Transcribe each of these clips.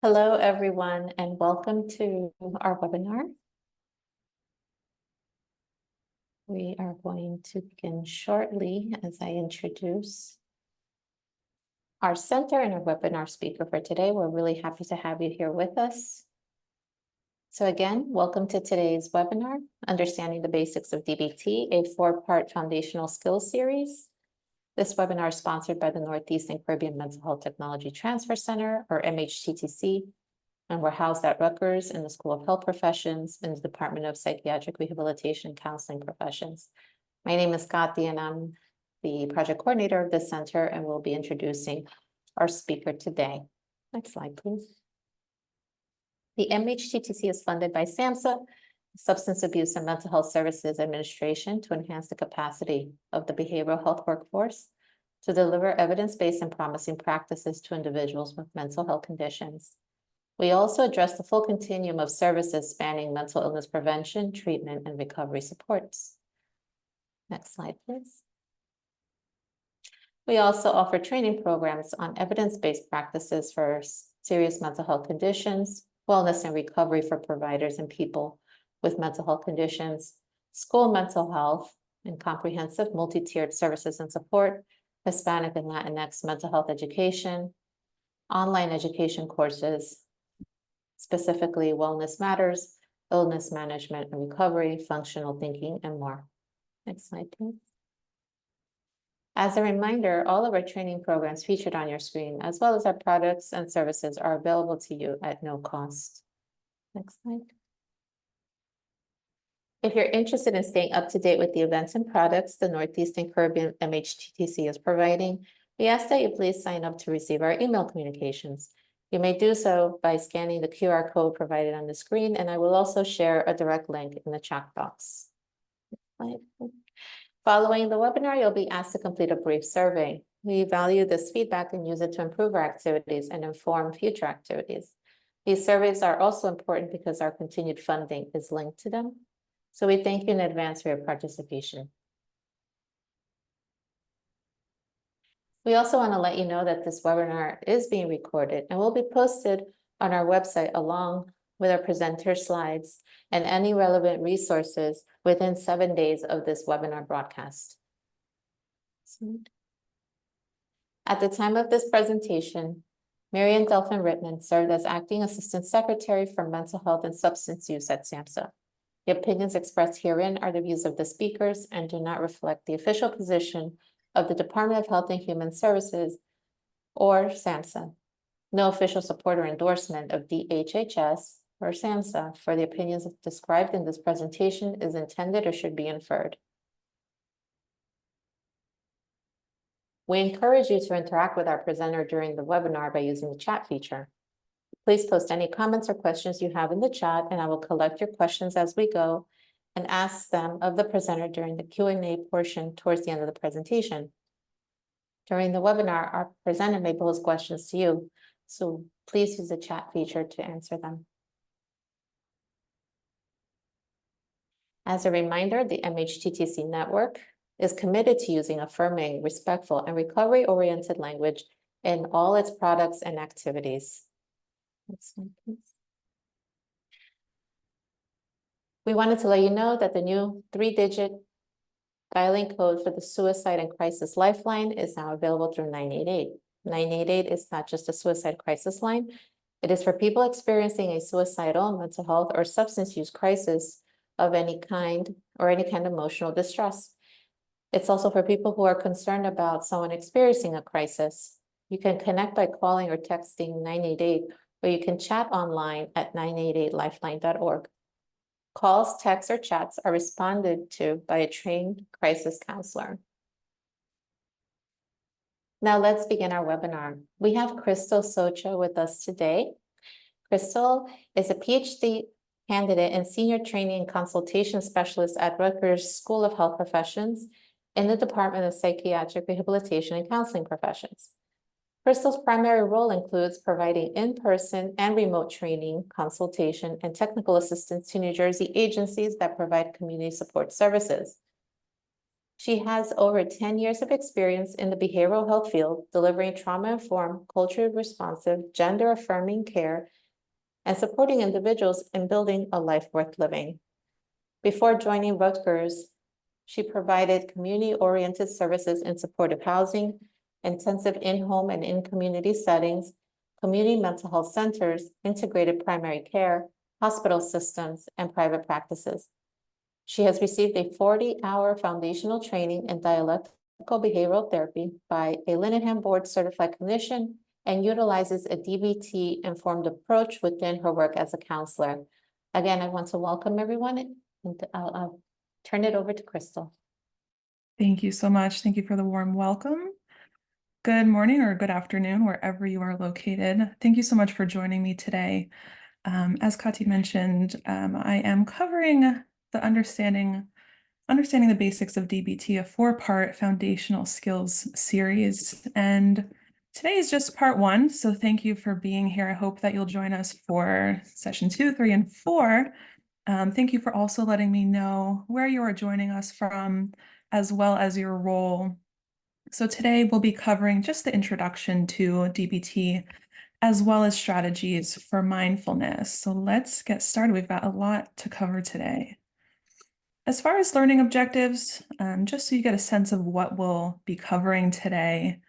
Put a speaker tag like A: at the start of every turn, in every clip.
A: Hello, everyone, and welcome to our webinar. We are going to begin shortly as I introduce our center and our webinar speaker for today. We're really happy to have you here with us. So again, welcome to today's webinar, Understanding the Basics of DBT, a 4-part foundational skills series. This webinar is sponsored by the Northeast and Caribbean Mental Health Technology Transfer Center, or MHTTC, and we're housed at Rutgers in the School of Health Professions in the Department of Psychiatric Rehabilitation and Counseling Professions. My name is Kati, and I'm the project coordinator of this center, and we'll be introducing our speaker today. Next slide, please. The MHTTC is funded by SAMHSA, Substance Abuse and Mental Health Services Administration, to enhance the capacity of the behavioral health workforce to deliver evidence-based and promising practices to individuals with mental health conditions. We also address the full continuum of services spanning mental illness prevention, treatment, and recovery supports. Next slide, please. We also offer training programs on evidence-based practices for serious mental health conditions, wellness and recovery for providers and people with mental health conditions, school mental health, and comprehensive multi-tiered services and support, Hispanic and Latinx mental health education, online education courses, specifically Wellness Matters, illness management and recovery, functional thinking, and more. Next slide, please. As a reminder, all of our training programs featured on your screen, as well as our products and services, are available to you at no cost. Next slide. If you're interested in staying up to date with the events and products the Northeast and Caribbean MHTTC is providing, we ask that you please sign up to receive our email communications. You may do so by scanning the QR code provided on the screen, and I will also share a direct link in the chat box. Following the webinar, you'll be asked to complete a brief survey. We value this feedback and use it to improve our activities and inform future activities. These surveys are also important because our continued funding is linked to them. So we thank you in advance for your participation. We also want to let you know that this webinar is being recorded and will be posted on our website along with our presenter slides and any relevant resources within 7 days of this webinar broadcast. At the time of this presentation, Marian Delphin Rittman served as Acting Assistant Secretary for Mental Health and Substance Use at SAMHSA. The opinions expressed herein are the views of the speakers and do not reflect the official position of the Department of Health and Human Services or SAMHSA. No official support or endorsement of DHHS or SAMHSA for the opinions described in this presentation is intended or should be inferred. We encourage you to interact with our presenter during the webinar by using the chat feature. Please post any comments or questions you have in the chat, and I will collect your questions as we go and ask them of the presenter during the Q&A portion towards the end of the presentation. During the webinar, our presenter may pose questions to you, so please use the chat feature to answer them. As a reminder, the MHTTC network is committed to using affirming, respectful, and recovery-oriented language in all its products and activities. Next slide, please. We wanted to let you know that the new 3-digit dialing code for the Suicide and Crisis Lifeline is now available through 988. 988 is not just a suicide crisis line. It is for people experiencing a suicidal, mental health, or substance use crisis of any kind or any kind of emotional distress. It's also for people who are concerned about someone experiencing a crisis. You can connect by calling or texting 988, or you can chat online at 988lifeline.org. Calls, texts, or chats are responded to by a trained crisis counselor. Now let's begin our webinar. We have Crystal Socha with us today. Crystal is a PhD candidate and senior training and consultation specialist at Rutgers School of Health Professions in the Department of Psychiatric Rehabilitation and Counseling Professions. Crystal's primary role includes providing in-person and remote training, consultation, and technical assistance to New Jersey agencies that provide community support services. She has over 10 years of experience in the behavioral health field, delivering trauma-informed, culturally responsive, gender-affirming care, and supporting individuals in building a life worth living. Before joining Rutgers, she provided community-oriented services in supportive housing, intensive in-home and in-community settings, community mental health centers, integrated primary care, hospital systems, and private practices. She has received a 40-hour foundational training in dialectical behavioral therapy by a Linehan board certified clinician and utilizes a DBT informed approach within her work as a counselor. Again, I want to welcome everyone, and I'll turn it over to Crystal.
B: Thank you so much. Thank you for the warm welcome. Good morning or good afternoon, wherever you are located. Thank you so much for joining me today. As Kati mentioned, I am covering the understanding the basics of DBT, a 4-part foundational skills series. And today is just part 1. So thank you for being here. I hope that you'll join us for session 2, 3, and 4. Thank you for also letting me know where you are joining us from, as well as your role. So today we'll be covering just the introduction to DBT, as well as strategies for mindfulness. So let's get started. We've got a lot to cover today. As far as learning objectives, just so you get a sense of what we'll be covering today,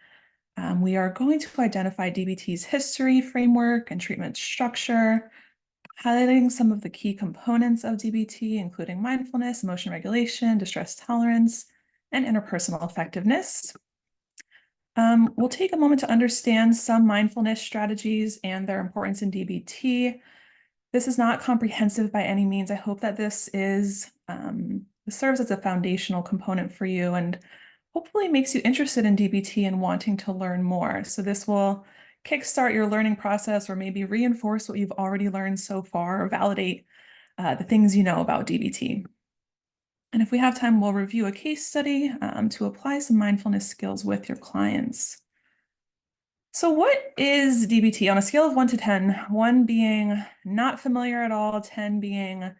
B: we are going to identify DBT's history, framework, and treatment structure, highlighting some of the key components of DBT, including mindfulness, emotion regulation, distress tolerance, and interpersonal effectiveness. We'll take a moment to understand some mindfulness strategies and their importance in DBT. This is not comprehensive by any means. I hope that this serves as a foundational component for you and hopefully makes you interested in DBT and wanting to learn more. So this will kickstart your learning process or maybe reinforce what you've already learned so far or validate the things you know about DBT. And if we have time, we'll review a case study to apply some mindfulness skills with your clients. So what is DBT on a scale of 1 to 10, 1 being not familiar at all, 10 being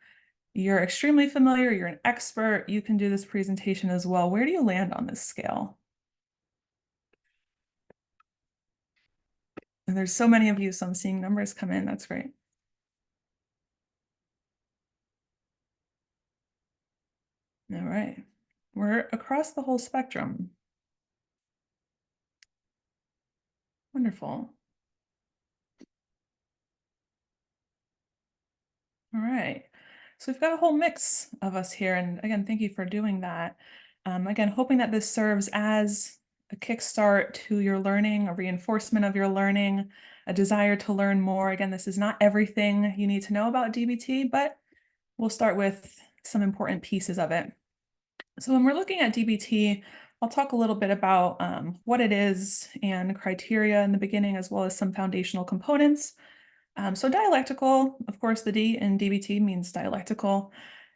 B: you're extremely familiar, you're an expert, you can do this presentation as well. Where do you land on this scale? And there's so many of you, so I'm seeing numbers come in. That's great. All right. We're across the whole spectrum. Wonderful. All right. So we've got a whole mix of us here. And again, thank you for doing that. Again, hoping that this serves as a kickstart to your learning, a reinforcement of your learning, a desire to learn more. Again, this is not everything you need to know about DBT, but we'll start with some important pieces of it. So when we're looking at DBT, I'll talk a little bit about what it is and criteria in the beginning, as well as some foundational components. So dialectical, of course, the D in DBT means dialectical.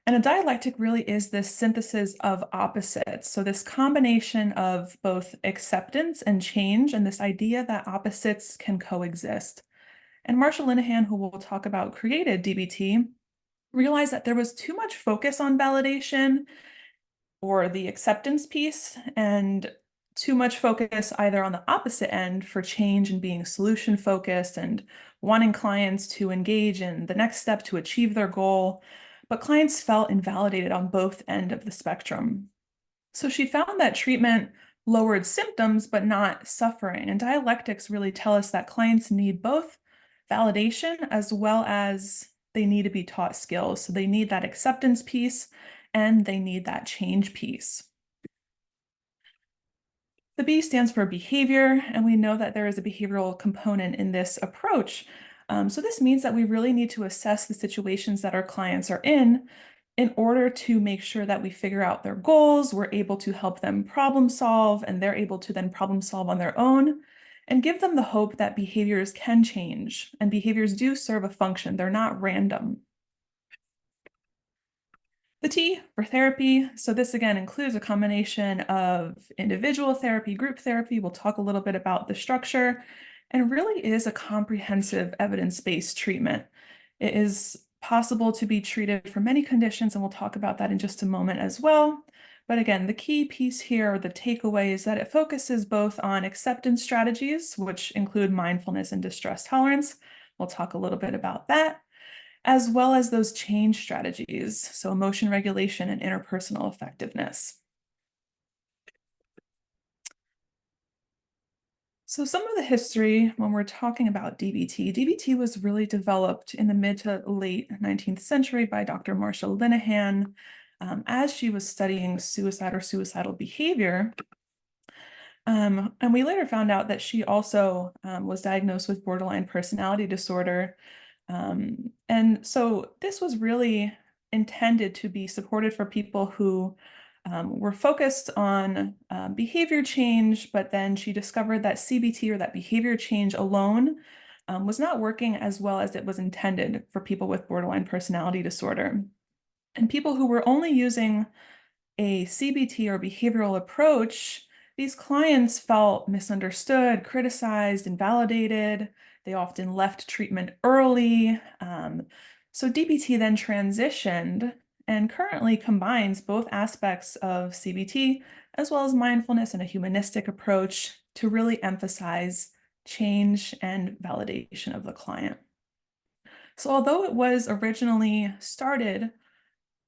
B: And a dialectic really is this synthesis of opposites. So this combination of both acceptance and change, and this idea that opposites can coexist. And Marshall Linehan, who we'll talk about, created DBT, realized that there was too much focus on validation or the acceptance piece, and too much focus either on the opposite end for change and being solution focused and wanting clients to engage in the next step to achieve their goal. But clients felt invalidated on both ends of the spectrum. So she found that treatment lowered symptoms, but not suffering. And dialectics really tell us that clients need both validation as well as they need to be taught skills. So they need that acceptance piece and they need that change piece. The B stands for behavior, and we know that there is a behavioral component in this approach. So this means that we really need to assess the situations that our clients are in order to make sure that we figure out their goals, we're able to help them problem solve, and they're able to then problem solve on their own, and give them the hope that behaviors can change, and behaviors do serve a function. They're not random. The T for therapy. So this again includes a combination of individual therapy, group therapy. We'll talk a little bit about the structure, and really is a comprehensive evidence-based treatment. It is possible to be treated for many conditions, and we'll talk about that in just a moment as well. But again, the key piece here, or the takeaway, is that it focuses both on acceptance strategies, which include mindfulness and distress tolerance. We'll talk a little bit about that, as well as those change strategies, so emotion regulation and interpersonal effectiveness. So some of the history when we're talking about DBT was really developed in the mid to late 19th century by Dr. Marcia Linehan as she was studying suicide or suicidal behavior. And we later found out that she also was diagnosed with borderline personality disorder. And so this was really intended to be supported for people who were focused on behavior change, but then she discovered that CBT, or that behavior change alone, was not working as well as it was intended for people with borderline personality disorder. And people who were only using a CBT or behavioral approach, these clients felt misunderstood, criticized, invalidated. They often left treatment early. So DBT then transitioned and currently combines both aspects of CBT as well as mindfulness and a humanistic approach to really emphasize change and validation of the client. So although it was originally started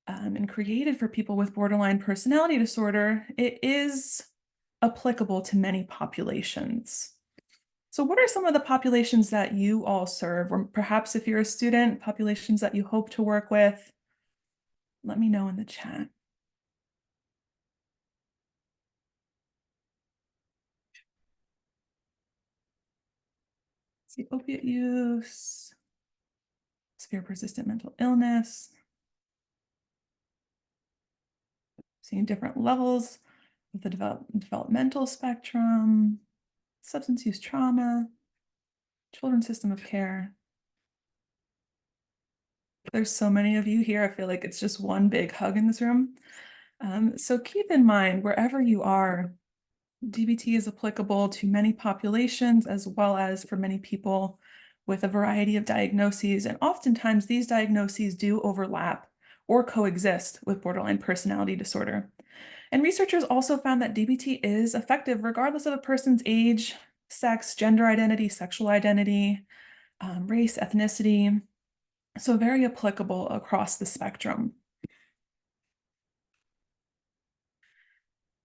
B: and created for people with borderline personality disorder, it is applicable to many populations. So what are some of the populations that you all serve, or perhaps if you're a student, populations that you hope to work with? Let me know in the chat. See, opiate use, severe persistent mental illness, seeing different levels of the developmental spectrum, substance use trauma, children's system of care. There's so many of you here. I feel like it's just one big hug in this room. So keep in mind, wherever you are, DBT is applicable to many populations, as well as for many people with a variety of diagnoses. And oftentimes these diagnoses do overlap or coexist with borderline personality disorder. And researchers also found that DBT is effective regardless of a person's age, sex, gender identity, sexual identity, race, ethnicity. So very applicable across the spectrum.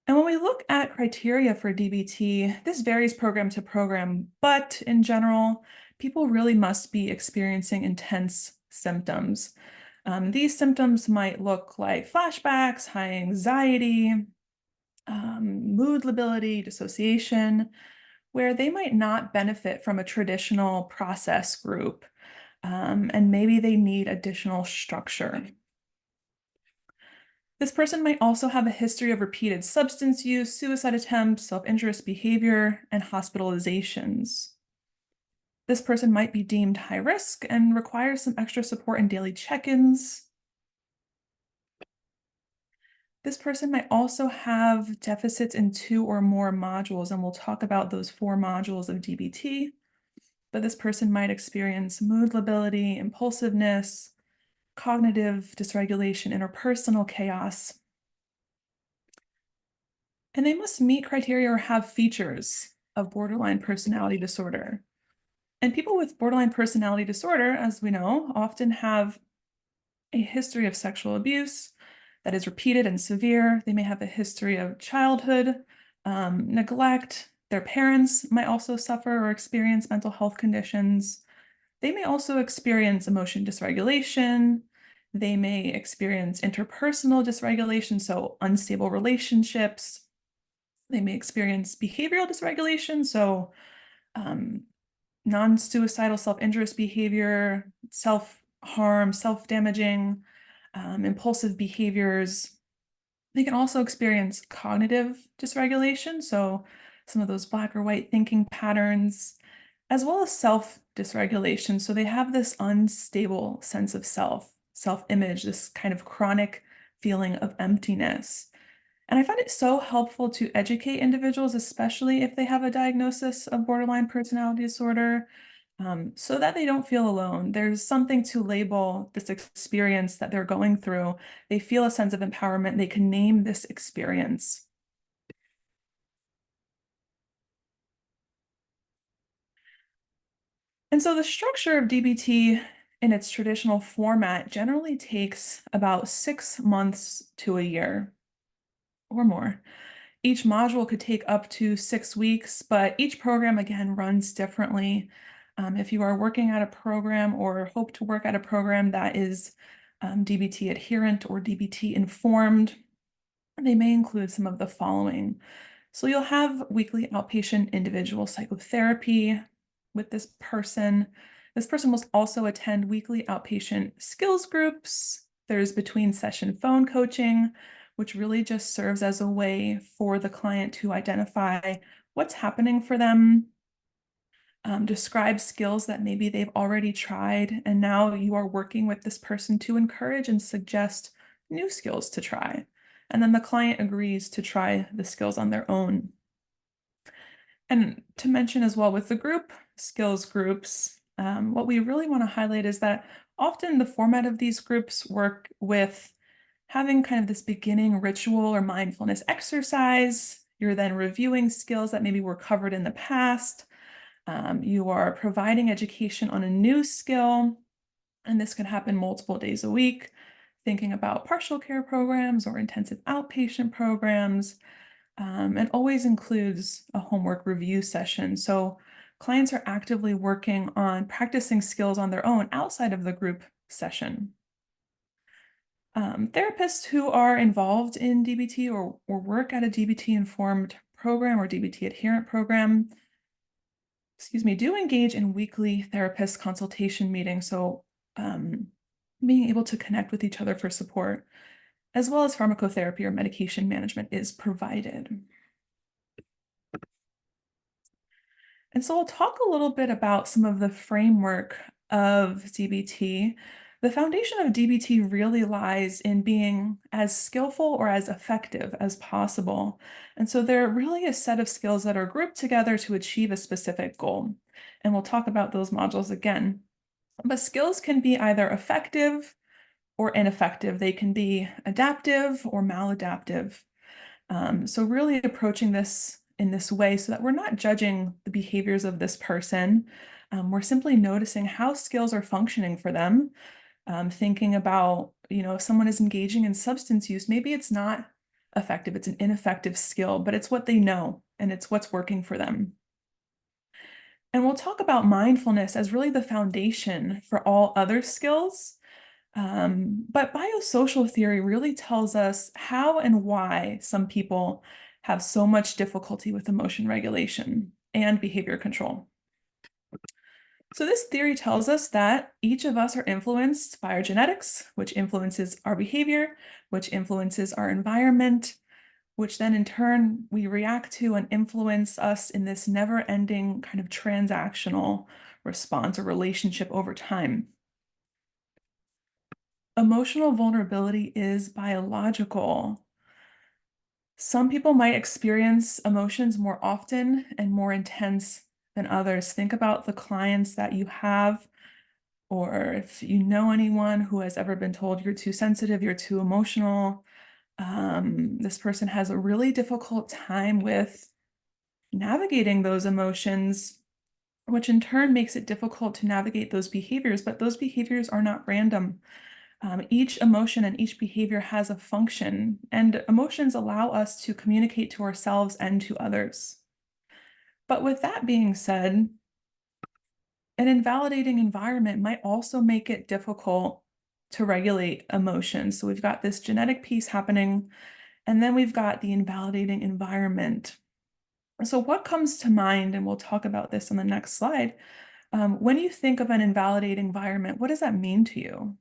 B: And when we look at criteria for DBT, this varies program to program, but in general, people really must be experiencing intense symptoms. These symptoms might look like flashbacks, high anxiety, mood lability, dissociation, where they might not benefit from a traditional process group, and maybe they need additional structure. This person might also have a history of repeated substance use, suicide attempts, self-injurious behavior, and hospitalizations. This person might be deemed high risk and require some extra support in daily check-ins. This person might also have deficits in 2 or more modules, and we'll talk about those 4 modules of DBT. But this person might experience mood lability, impulsiveness, cognitive dysregulation, interpersonal chaos. And they must meet criteria or have features of borderline personality disorder. And people with borderline personality disorder, as we know, often have a history of sexual abuse that is repeated and severe. They may have a history of childhood neglect. Their parents might also suffer or experience mental health conditions. They may also experience emotion dysregulation. They may experience interpersonal dysregulation, so unstable relationships. They may experience behavioral dysregulation, so non-suicidal self-injurious behavior, self-harm, self-damaging, impulsive behaviors. They can also experience cognitive dysregulation, so some of those black or white thinking patterns, as well as self-dysregulation. So they have this unstable sense of self-image, this kind of chronic feeling of emptiness. And I find it so helpful to educate individuals, especially if they have a diagnosis of borderline personality disorder, so that they don't feel alone. There's something to label this experience that they're going through. They feel a sense of empowerment. They can name this experience. And so the structure of DBT in its traditional format generally takes about 6 months to a year or more. Each module could take up to 6 weeks, but each program again runs differently. If you are working at a program or hope to work at a program that is DBT adherent or DBT informed, they may include some of the following. So you'll have weekly outpatient individual psychotherapy with this person. This person will also attend weekly outpatient skills groups. There's between session phone coaching, which really just serves as a way for the client to identify what's happening for them, describe skills that maybe they've already tried, and now you are working with this person to encourage and suggest new skills to try. And then the client agrees to try the skills on their own. And to mention as well with the group skills groups, what we really want to highlight is that often the format of these groups work with having kind of this beginning ritual or mindfulness exercise. You're then reviewing skills that maybe were covered in the past. You are providing education on a new skill, and this can happen multiple days a week, thinking about partial care programs or intensive outpatient programs, and always includes a homework review session. So clients are actively working on practicing skills on their own outside of the group session. Therapists who are involved in DBT or work at a DBT informed program or DBT adherent program, do engage in weekly therapist consultation meetings. So being able to connect with each other for support, as well as pharmacotherapy or medication management is provided. And so we'll talk a little bit about some of the framework of DBT. The foundation of DBT really lies in being as skillful or as effective as possible. And so there are really a set of skills that are grouped together to achieve a specific goal. And we'll talk about those modules again. But skills can be either effective or ineffective. They can be adaptive or maladaptive. So really approaching this in this way so that we're not judging the behaviors of this person. We're simply noticing how skills are functioning for them. Thinking about, if someone is engaging in substance use, maybe it's not effective, it's an ineffective skill, but it's what they know and it's what's working for them. And we'll talk about mindfulness as really the foundation for all other skills. But biosocial theory really tells us how and why some people have so much difficulty with emotion regulation and behavior control. So this theory tells us that each of us are influenced by our genetics, which influences our behavior, which influences our environment, which then in turn we react to and influence us in this never-ending kind of transactional response or relationship over time. Emotional vulnerability is biological. Some people might experience emotions more often and more intense than others. Think about the clients that you have, or if you know anyone who has ever been told you're too sensitive, you're too emotional. This person has a really difficult time with navigating those emotions, which in turn makes it difficult to navigate those behaviors, but those behaviors are not random. Each emotion and each behavior has a function, and emotions allow us to communicate to ourselves and to others. But with that being said, an invalidating environment might also make it difficult to regulate emotions. So we've got this genetic piece happening, and then we've got the invalidating environment. So what comes to mind, and we'll talk about this on the next slide, when you think of an invalidating environment, what does that mean to you?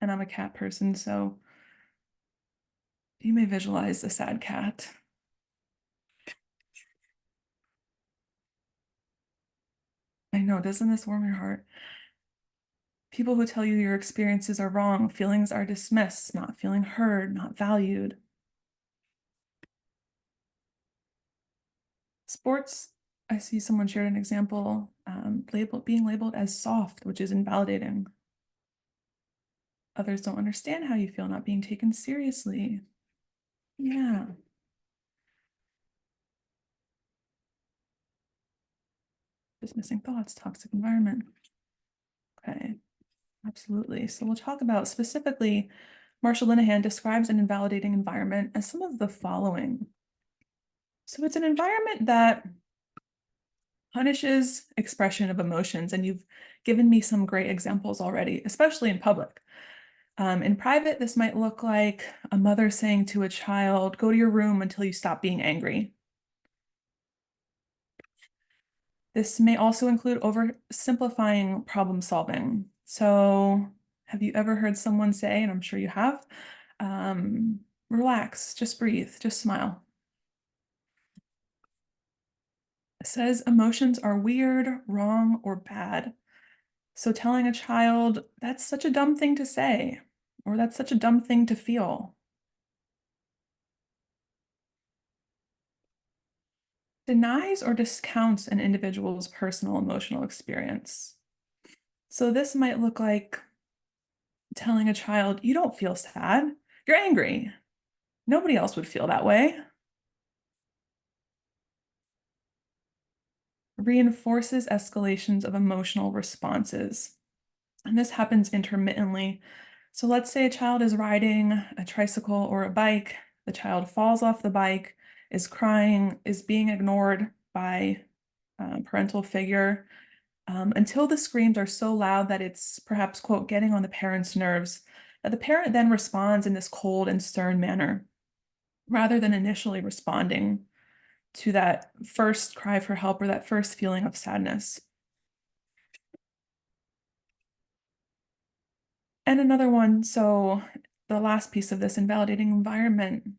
B: And I'm a cat person, so you may visualize a sad cat. I know, doesn't this warm your heart? People who tell you your experiences are wrong, feelings are dismissed, not feeling heard, not valued. Sports, I see someone shared an example, being labeled as soft, which is invalidating. Others don't understand how you feel, not being taken seriously. Yeah. Dismissing thoughts, toxic environment. Okay, absolutely. So we'll talk about specifically, Marshall Linehan describes an invalidating environment as some of the following. So it's an environment that punishes expression of emotions, and you've given me some great examples already, especially in public. In private, this might look like a mother saying to a child, go to your room until you stop being angry. This may also include oversimplifying problem solving. So have you ever heard someone say, and I'm sure you have, relax, just breathe, just smile. It says emotions are weird, wrong, or bad. So telling a child, that's such a dumb thing to say, or that's such a dumb thing to feel. Denies or discounts an individual's personal emotional experience. So this might look like telling a child, you don't feel sad, you're angry. Nobody else would feel that way. Reinforces escalations of emotional responses. And this happens intermittently. So let's say a child is riding a tricycle or a bike, the child falls off the bike, is crying, is being ignored by a parental figure, until the screams are so loud that it's perhaps, quote, getting on the parent's nerves, that the parent then responds in this cold and stern manner, rather than initially responding to that first cry for help or that first feeling of sadness. And another one, so the last piece of this invalidating environment,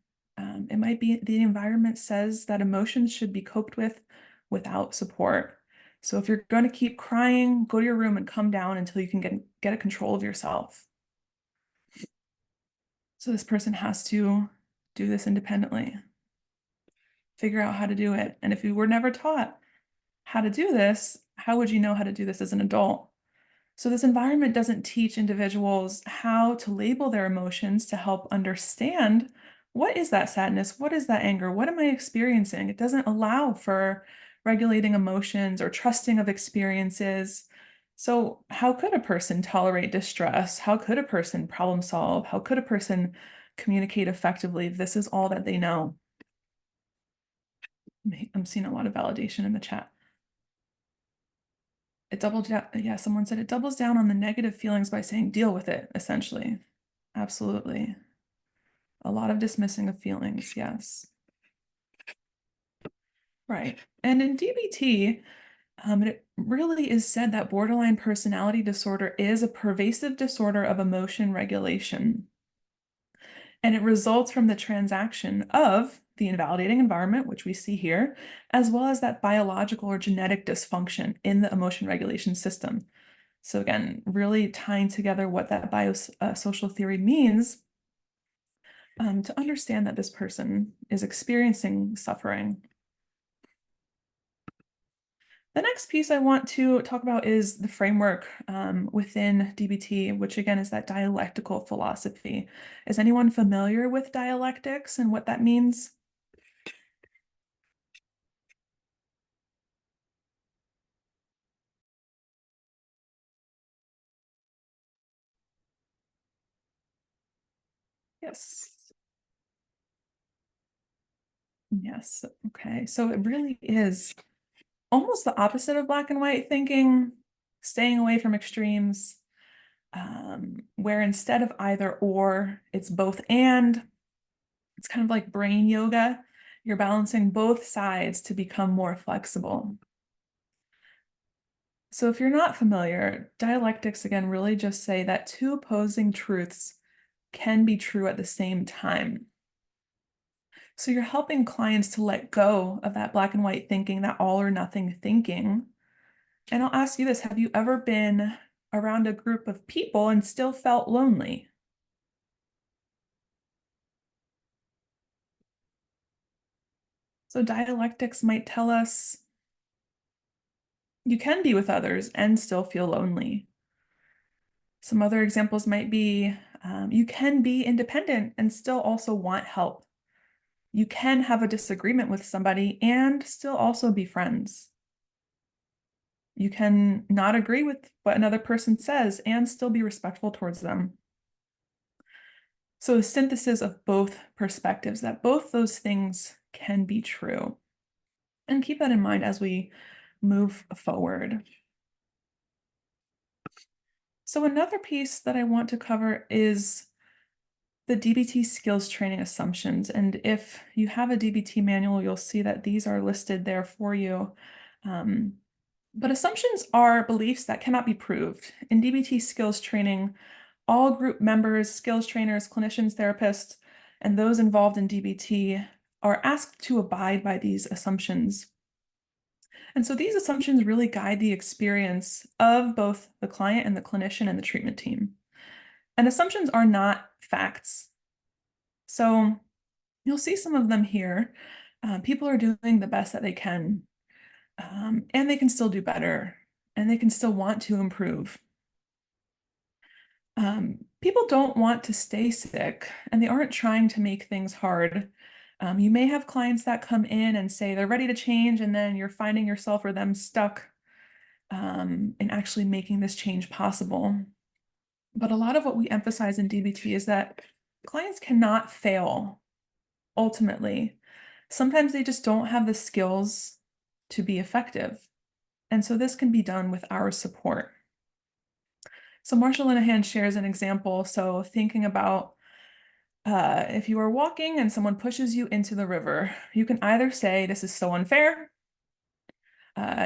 B: it might be the environment says that emotions should be coped with without support. So if you're going to keep crying, go to your room and come down until you can get a control of yourself. So this person has to do this independently, figure out how to do it. And if you were never taught how to do this, how would you know how to do this as an adult? So this environment doesn't teach individuals how to label their emotions to help understand what is that sadness? What is that anger? What am I experiencing? It doesn't allow for regulating emotions or trusting of experiences. So how could a person tolerate distress? How could a person problem solve? How could a person communicate effectively if this is all that they know? I'm seeing a lot of validation in the chat. It doubled down. Yeah, someone said it doubles down on the negative feelings by saying deal with it, essentially. Absolutely. A lot of dismissing of feelings, yes. Right. And in DBT, it really is said that borderline personality disorder is a pervasive disorder of emotion regulation. And it results from the transaction of the invalidating environment, which we see here, as well as that biological or genetic dysfunction in the emotion regulation system. So again, really tying together what that biosocial theory means to understand that this person is experiencing suffering. The next piece I want to talk about is the framework within DBT, which again is that dialectical philosophy. Is anyone familiar with dialectics and what that means? Yes. Yes. Okay. So it really is almost the opposite of black and white thinking, staying away from extremes, where instead of either or, it's both and. It's kind of like brain yoga. You're balancing both sides to become more flexible. So if you're not familiar, dialectics again really just say that two opposing truths can be true at the same time. So you're helping clients to let go of that black and white thinking, that all or nothing thinking. And I'll ask you this, have you ever been around a group of people and still felt lonely. So dialectics might tell us you can be with others and still feel lonely. Some other examples might be you can be independent and still also want help. You can have a disagreement with somebody and still also be friends. You can not agree with what another person says and still be respectful towards them. So a synthesis of both perspectives, that both those things can be true. And keep that in mind as we move forward. So another piece that I want to cover is the DBT skills training assumptions. And if you have a DBT manual, you'll see that these are listed there for you. But assumptions are beliefs that cannot be proved. In DBT skills training, all group members, skills trainers, clinicians, therapists, and those involved in DBT are asked to abide by these assumptions. And so these assumptions really guide the experience of both the client and the clinician and the treatment team. And assumptions are not facts. So you'll see some of them here. People are doing the best that they can, and they can still do better, and they can still want to improve. People don't want to stay sick, and they aren't trying to make things hard. You may have clients that come in and say they're ready to change, and then you're finding yourself or them stuck in actually making this change possible. But a lot of what we emphasize in DBT is that clients cannot fail ultimately. Sometimes they just don't have the skills to be effective. And so this can be done with our support. So Marsha Linehan shares an example. So thinking about if you are walking and someone pushes you into the river, you can either say, this is so unfair.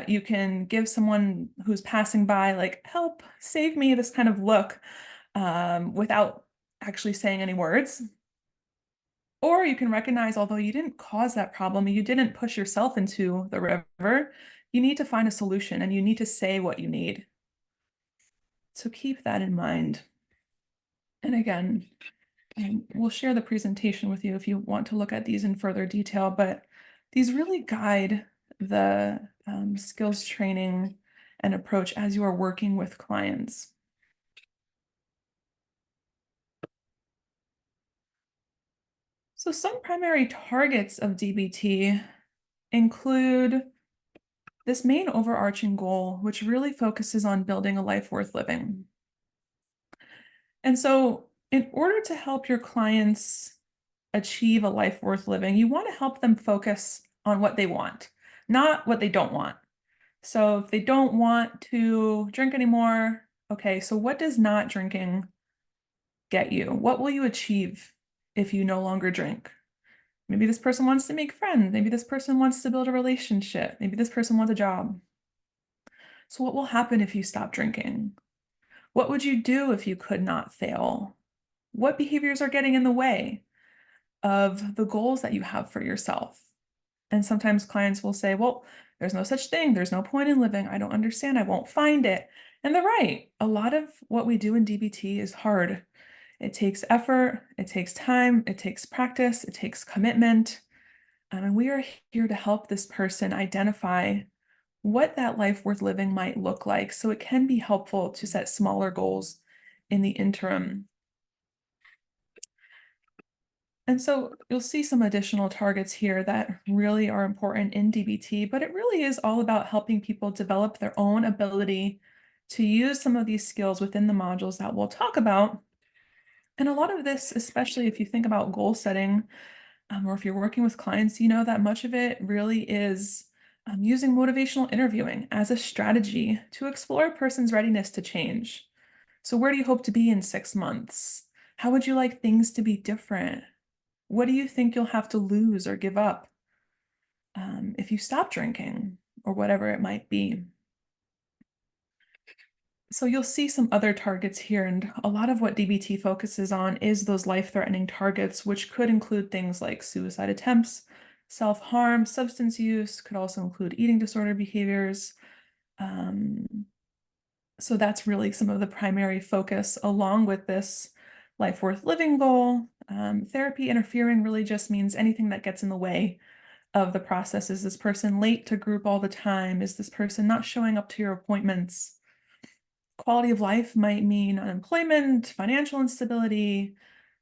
B: You can give someone who's passing by, like, help, save me, this kind of look without actually saying any words. Or you can recognize, although you didn't cause that problem, you didn't push yourself into the river, you need to find a solution and you need to say what you need. So keep that in mind. And again, we'll share the presentation with you if you want to look at these in further detail, but these really guide the skills training and approach as you are working with clients. So some primary targets of DBT include this main overarching goal, which really focuses on building a life worth living. And so in order to help your clients achieve a life worth living, you want to help them focus on what they want, not what they don't want. So if they don't want to drink anymore, okay, so what does not drinking get you? What will you achieve if you no longer drink? Maybe this person wants to make friends. Maybe this person wants to build a relationship. Maybe this person wants a job. So what will happen if you stop drinking? What would you do if you could not fail? What behaviors are getting in the way of the goals that you have for yourself? And sometimes clients will say, well, there's no such thing. There's no point in living. I don't understand. I won't find it. And they're right. A lot of what we do in DBT is hard. It takes effort. It takes time. It takes practice. It takes commitment. And we are here to help this person identify what that life worth living might look like. So it can be helpful to set smaller goals in the interim. And so you'll see some additional targets here that really are important in DBT, but it really is all about helping people develop their own ability to use some of these skills within the modules that we'll talk about. And a lot of this, especially if you think about goal setting, or if you're working with clients, you know that much of it really is using motivational interviewing as a strategy to explore a person's readiness to change. So where do you hope to be in 6 months? How would you like things to be different? What do you think you'll have to lose or give up if you stop drinking or whatever it might be? So you'll see some other targets here, and a lot of what DBT focuses on is those life-threatening targets, which could include things like suicide attempts, self-harm, substance use, could also include eating disorder behaviors. So that's really some of the primary focus along with this life worth living goal. Therapy interfering really just means anything that gets in the way of the process. Is this person late to group all the time? Is this person not showing up to your appointments? Quality of life might mean unemployment, financial instability,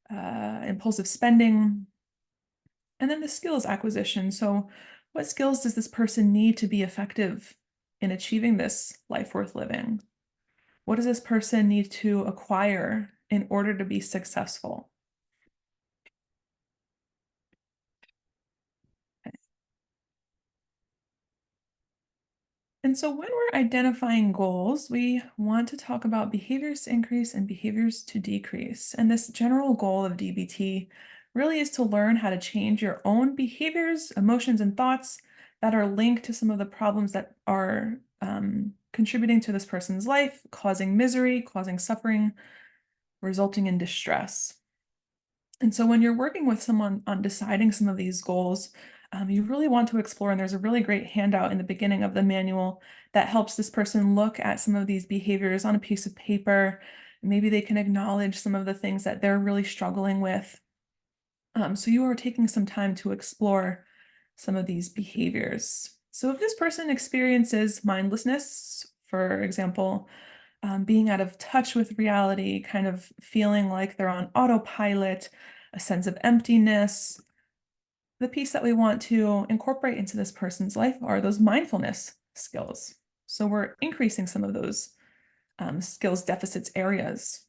B: impulsive spending, and then the skills acquisition. So what skills does this person need to be effective in achieving this life worth living? What does this person need to acquire in order to be successful? And so when we're identifying goals, we want to talk about behaviors to increase and behaviors to decrease. And this general goal of DBT really is to learn how to change your own behaviors, emotions, and thoughts that are linked to some of the problems that are contributing to this person's life, causing misery, causing suffering, resulting in distress. And so when you're working with someone on deciding some of these goals, you really want to explore, and there's a really great handout in the beginning of the manual that helps this person look at some of these behaviors on a piece of paper. Maybe they can acknowledge some of the things that they're really struggling with. So you are taking some time to explore some of these behaviors. So if this person experiences mindlessness, for example, being out of touch with reality, kind of feeling like they're on autopilot, a sense of emptiness. The piece that we want to incorporate into this person's life are those mindfulness skills. So we're increasing some of those skills deficits areas.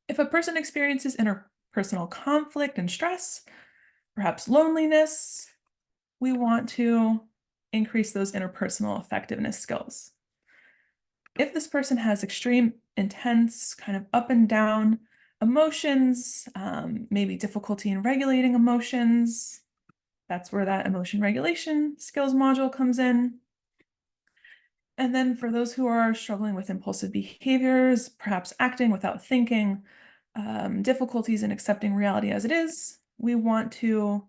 B: If a person experiences interpersonal conflict and stress, perhaps loneliness, we want to increase those interpersonal effectiveness skills. If this person has extreme, intense, kind of up and down emotions, maybe difficulty in regulating emotions, that's where that emotion regulation skills module comes in. And then for those who are struggling with impulsive behaviors, perhaps acting without thinking, difficulties in accepting reality as it is, we want to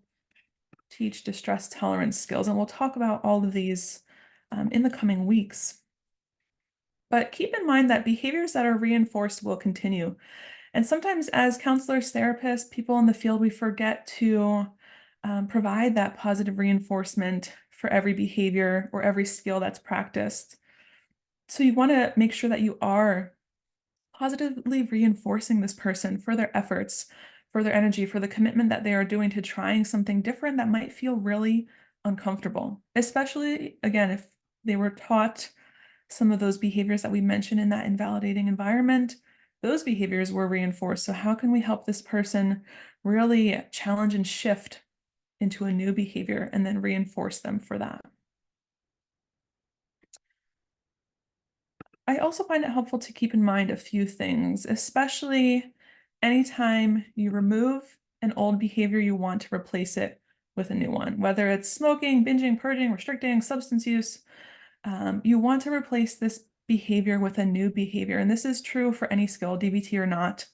B: teach distress tolerance skills. And we'll talk about all of these in the coming weeks. But keep in mind that behaviors that are reinforced will continue. And sometimes as counselors, therapists, people in the field, we forget to provide that positive reinforcement for every behavior or every skill that's practiced. So you want to make sure that you are positively reinforcing this person for their efforts, for their energy, for the commitment that they are doing to trying something different that might feel really uncomfortable, especially, again, if they were taught some of those behaviors that we mentioned in that invalidating environment, those behaviors were reinforced. So how can we help this person really challenge and shift into a new behavior and then reinforce them for that? I also find it helpful to keep in mind a few things, especially anytime you remove an old behavior, you want to replace it with a new one, whether it's smoking, binging, purging, restricting, substance use. You want to replace this behavior with a new behavior. And this is true for any skill, DBT or not.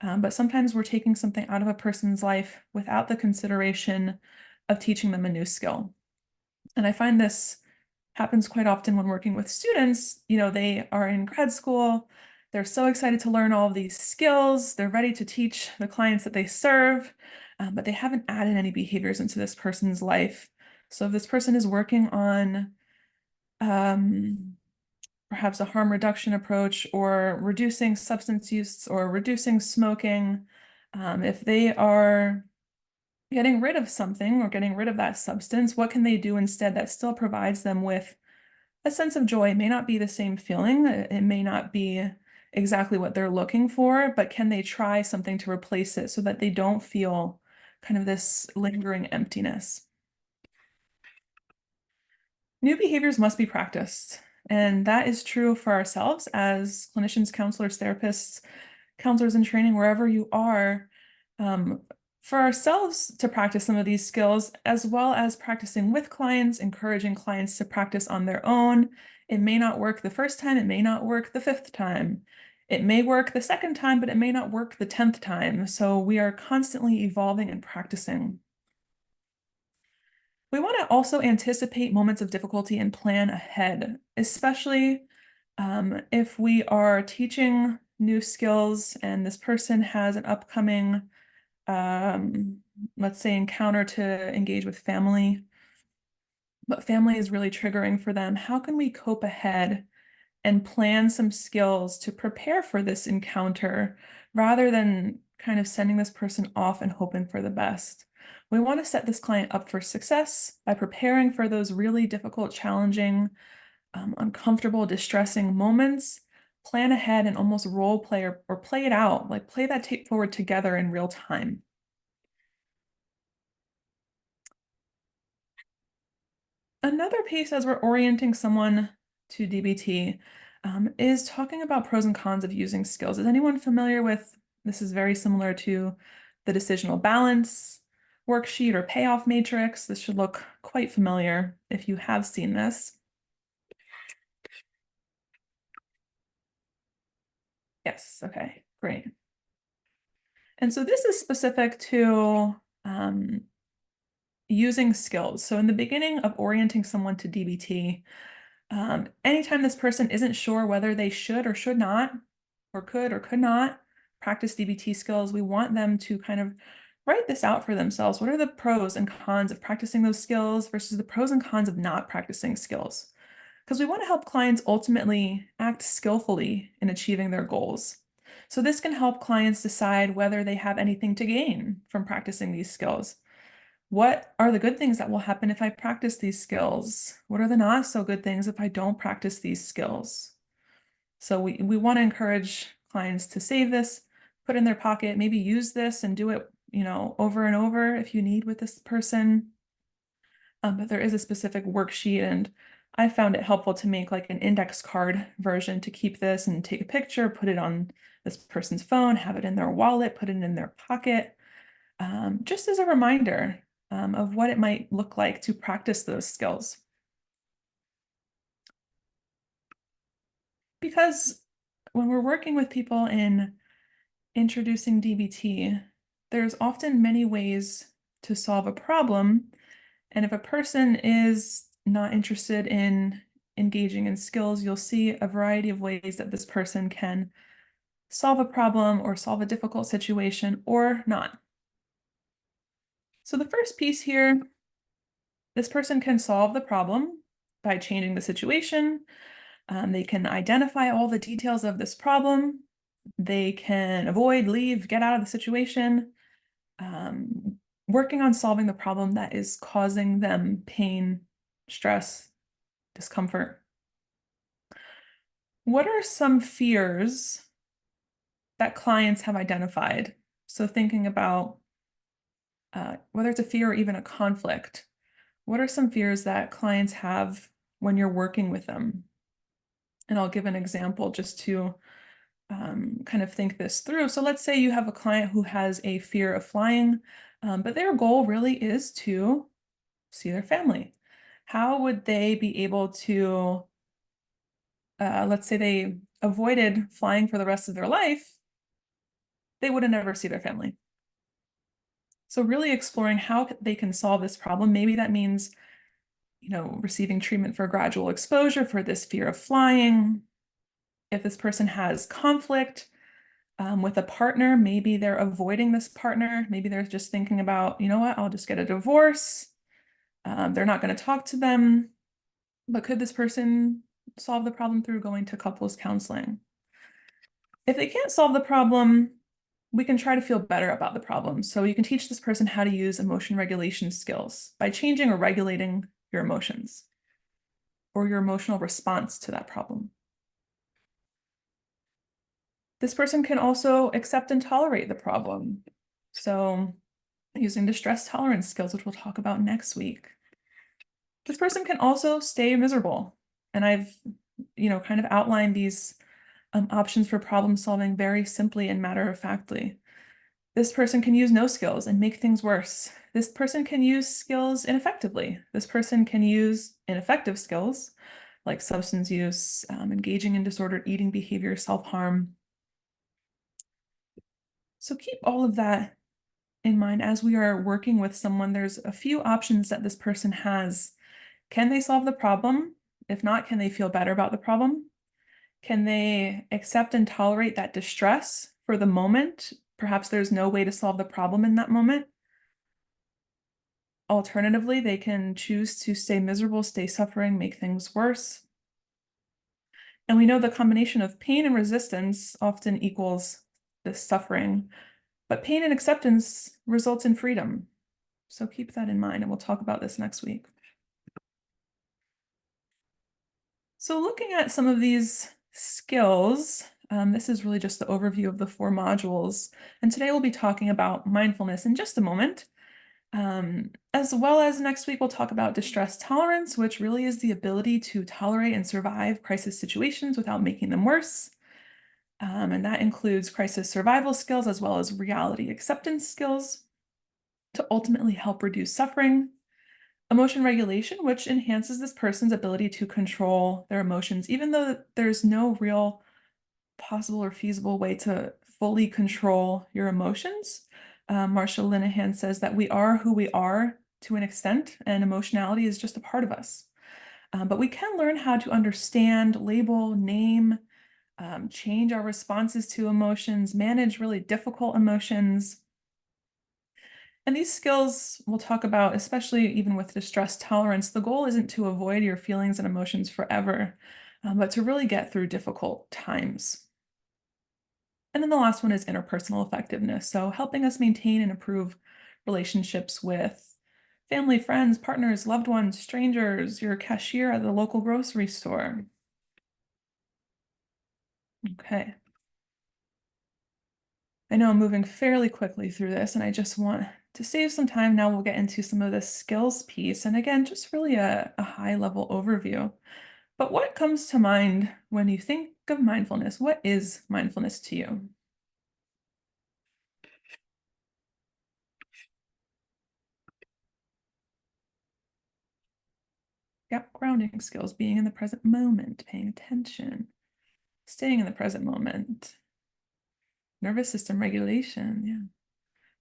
B: But sometimes we're taking something out of a person's life without the consideration of teaching them a new skill. And I find this happens quite often when working with students. You know, they are in grad school, they're so excited to learn all of these skills, they're ready to teach the clients that they serve, but they haven't added any behaviors into this person's life. So if this person is working on perhaps a harm reduction approach or reducing substance use or reducing smoking, if they are getting rid of something or getting rid of that substance, what can they do instead that still provides them with a sense of joy? It may not be the same feeling, it may not be exactly what they're looking for, but can they try something to replace it so that they don't feel kind of this lingering emptiness? New behaviors must be practiced, and that is true for ourselves as clinicians, counselors, therapists, counselors in training, wherever you are. For ourselves to practice some of these skills, as well as practicing with clients, encouraging clients to practice on their own. It may not work the first time, it may not work the fifth time. It may work the second time, but it may not work the 10th time. So we are constantly evolving and practicing. We want to also anticipate moments of difficulty and plan ahead, especially If we are teaching new skills and this person has an upcoming, let's say, encounter to engage with family, but family is really triggering for them, how can we cope ahead and plan some skills to prepare for this encounter rather than kind of sending this person off and hoping for the best? We want to set this client up for success by preparing for those really difficult, challenging, uncomfortable, distressing moments. Plan ahead and almost role play or play it out, like play that tape forward together in real time. Another piece as we're orienting someone to DBT is talking about pros and cons of using skills. Is anyone familiar with, this is very similar to the decisional balance worksheet or payoff matrix. This should look quite familiar if you have seen this. Yes, okay, great. And so this is specific to using skills. So in the beginning of orienting someone to DBT, anytime this person isn't sure whether they should or should not, or could not practice DBT skills, we want them to kind of write this out for themselves. What are the pros and cons of practicing those skills versus the pros and cons of not practicing skills? Because we want to help clients ultimately act skillfully in achieving their goals. So this can help clients decide whether they have anything to gain from practicing these skills. What are the good things that will happen if I practice these skills? What are the not so good things if I don't practice these skills? So we want to encourage clients to save this, put in their pocket, maybe use this and do it, over and over if you need with this person. But there is a specific worksheet, and I found it helpful to make like an index card version to keep this and take a picture, put it on this person's phone, have it in their wallet, put it in their pocket, just as a reminder of what it might look like to practice those skills. Because when we're working with people in introducing DBT, there's often many ways to solve a problem. And if a person is not interested in engaging in skills, you'll see a variety of ways that this person can solve a problem or solve a difficult situation or not. So the first piece here, this person can solve the problem by changing the situation. They can identify all the details of this problem. They can avoid, leave, get out of the situation, working on solving the problem that is causing them pain, stress, discomfort. What are some fears that clients have identified? So thinking about whether it's a fear or even a conflict, what are some fears that clients have when you're working with them? And I'll give an example just to kind of think this through. So let's say you have a client who has a fear of flying, but their goal really is to see their family. How would they be able to, let's say they avoided flying for the rest of their life, they would have never see their family. So really exploring how they can solve this problem. Maybe that means, receiving treatment for gradual exposure for this fear of flying. If this person has conflict with a partner, maybe they're avoiding this partner. Maybe they're just thinking about, you know what, I'll just get a divorce. They're not going to talk to them. But could this person solve the problem through going to couples counseling? If they can't solve the problem, we can try to feel better about the problem. So you can teach this person how to use emotion regulation skills by changing or regulating your emotions or your emotional response to that problem. This person can also accept and tolerate the problem. So using distress tolerance skills, which we'll talk about next week. This person can also stay miserable. And I've, kind of outlined these options for problem solving very simply and matter-of-factly. This person can use no skills and make things worse. This person can use skills ineffectively. This person can use ineffective skills like substance use, engaging in disordered eating behavior, self-harm. So keep all of that in mind as we are working with someone. There's a few options that this person has. Can they solve the problem? If not, can they feel better about the problem? Can they accept and tolerate that distress for the moment? Perhaps there's no way to solve the problem in that moment. Alternatively, they can choose to stay miserable, stay suffering, make things worse. And we know the combination of pain and resistance often equals this suffering, but pain and acceptance results in freedom. So keep that in mind, and we'll talk about this next week. So looking at some of these skills, this is really just the overview of the 4 modules. And today we'll be talking about mindfulness in just a moment. As well as next week, we'll talk about distress tolerance, which really is the ability to tolerate and survive crisis situations without making them worse. And that includes crisis survival skills as well as reality acceptance skills to ultimately help reduce suffering. Emotion regulation, which enhances this person's ability to control their emotions, even though there's no real possible or feasible way to fully control your emotions. Marsha Linehan says that we are who we are to an extent, and emotionality is just a part of us. But we can learn how to understand, label, name, change our responses to emotions, manage really difficult emotions. And these skills we'll talk about, especially even with distress tolerance, the goal isn't to avoid your feelings and emotions forever, but to really get through difficult times. And then the last one is interpersonal effectiveness. So helping us maintain and improve relationships with family, friends, partners, loved ones, strangers, your cashier at the local grocery store. Okay. I know I'm moving fairly quickly through this, and I just want to save some time. Now we'll get into some of the skills piece. And again, just really a high level overview. But what comes to mind when you think of mindfulness? What is mindfulness to you? Yep, grounding skills, being in the present moment, paying attention, staying in the present moment. Nervous system regulation, yeah.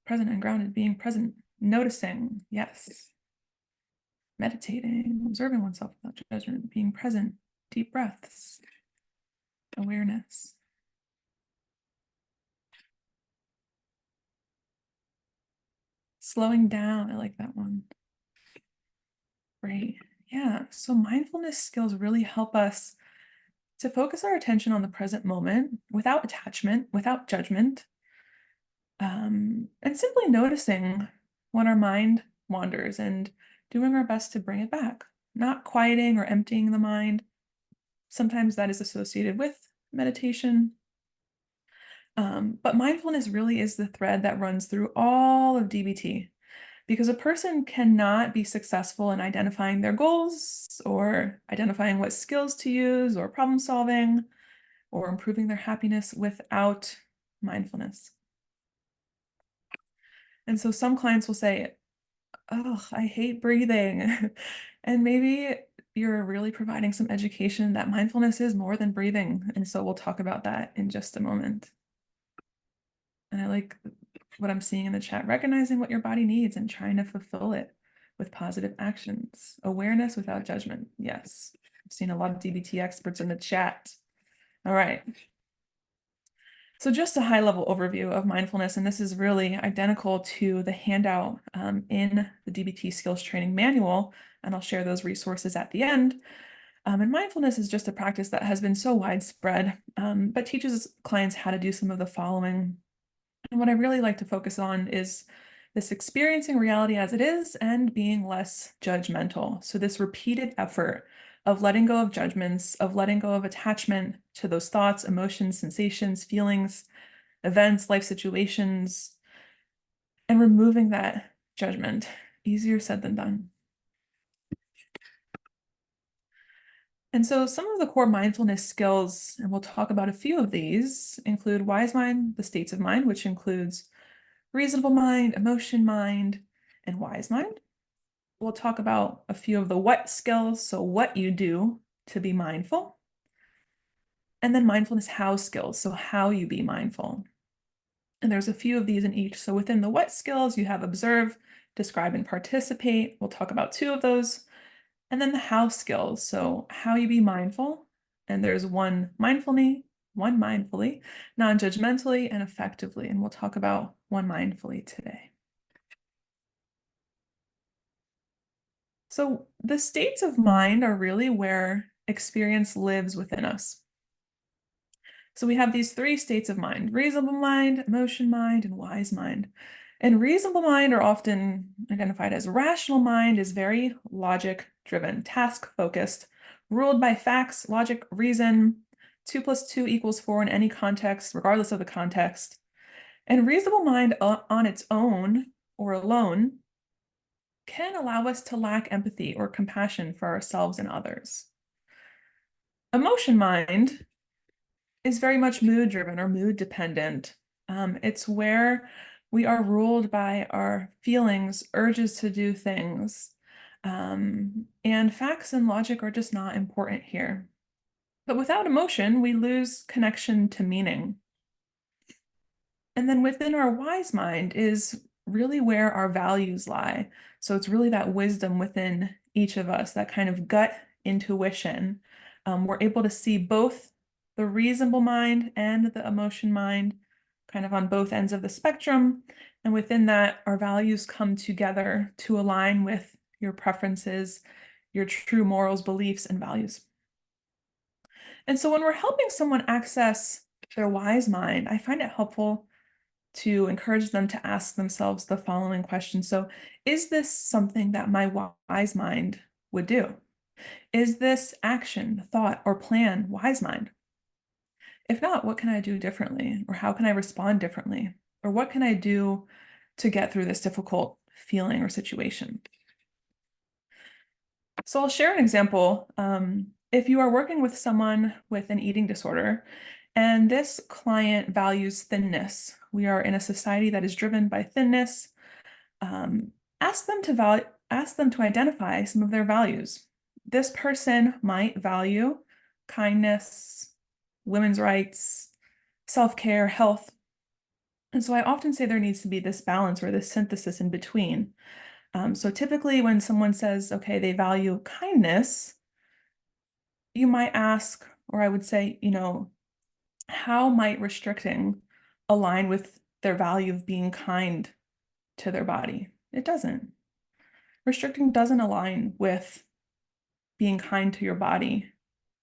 B: Present and grounded, being present, noticing, yes. Meditating, observing oneself without judgment, being present, deep breaths, awareness. Slowing down, I like that one. Great. Yeah, so mindfulness skills really help us to focus our attention on the present moment without attachment, without judgment, and simply noticing when our mind wanders and doing our best to bring it back, not quieting or emptying the mind. Sometimes that is associated with meditation. But mindfulness really is the thread that runs through all of DBT, because a person cannot be successful in identifying their goals or identifying what skills to use or problem solving or improving their happiness without mindfulness. And so some clients will say, oh, I hate breathing. And maybe you're really providing some education that mindfulness is more than breathing. And so we'll talk about that in just a moment. And I like what I'm seeing in the chat, recognizing what your body needs and trying to fulfill it with positive actions. Awareness without judgment. Yes. I've seen a lot of DBT experts in the chat. All right. So just a high level overview of mindfulness, and this is really identical to the handout in the DBT skills training manual, and I'll share those resources at the end. And mindfulness is just a practice that has been so widespread, but teaches clients how to do some of the following. And what I really like to focus on is this experiencing reality as it is and being less judgmental. So this repeated effort of letting go of judgments, of letting go of attachment to those thoughts, emotions, sensations, feelings, events, life situations, and removing that judgment. Easier said than done. And so some of the core mindfulness skills, and we'll talk about a few of these, include wise mind, the states of mind, which includes reasonable mind, emotion mind, and wise mind. We'll talk about a few of the what skills, so what you do to be mindful. And then mindfulness how skills, so how you be mindful. And there's a few of these in each. So within the what skills, you have observe, describe, and participate. We'll talk about 2 of those. And then the how skills, so how you be mindful And there's one mindfully, non-judgmentally, and effectively. And we'll talk about one mindfully today. So the states of mind are really where experience lives within us. So we have these three states of mind: reasonable mind, emotion mind, and wise mind. And reasonable mind, are often identified as rational mind, is very logic driven, task focused, ruled by facts, logic, reason. 2 + 2 = 4 in any context, regardless of the context. And reasonable mind on its own or alone can allow us to lack empathy or compassion for ourselves and others. Emotion mind is very much mood driven or mood dependent. It's where we are ruled by our feelings, urges to do things. And facts and logic are just not important here. But without emotion, we lose connection to meaning. And then within our wise mind is really where our values lie. So it's really that wisdom within each of us, that kind of gut intuition. We're able to see both the reasonable mind and the emotion mind, kind of on both ends of the spectrum. And within that, our values come together to align with your preferences, your true morals, beliefs, and values. And so when we're helping someone access their wise mind, I find it helpful to encourage them to ask themselves the following question. So, is this something that my wise mind would do? Is this action, thought, or plan wise mind? If not, what can I do differently? Or how can I respond differently? Or what can I do to get through this difficult feeling or situation? So I'll share an example. If you are working with someone with an eating disorder, and this client values thinness, we are in a society that is driven by thinness. Ask them to identify some of their values. This person might value kindness, women's rights, self-care, health. And so I often say there needs to be this balance or this synthesis in between. So typically when someone says, okay, they value kindness, you might ask, or I would say, how might restricting align with their value of being kind to their body? It doesn't. Restricting doesn't align with being kind to your body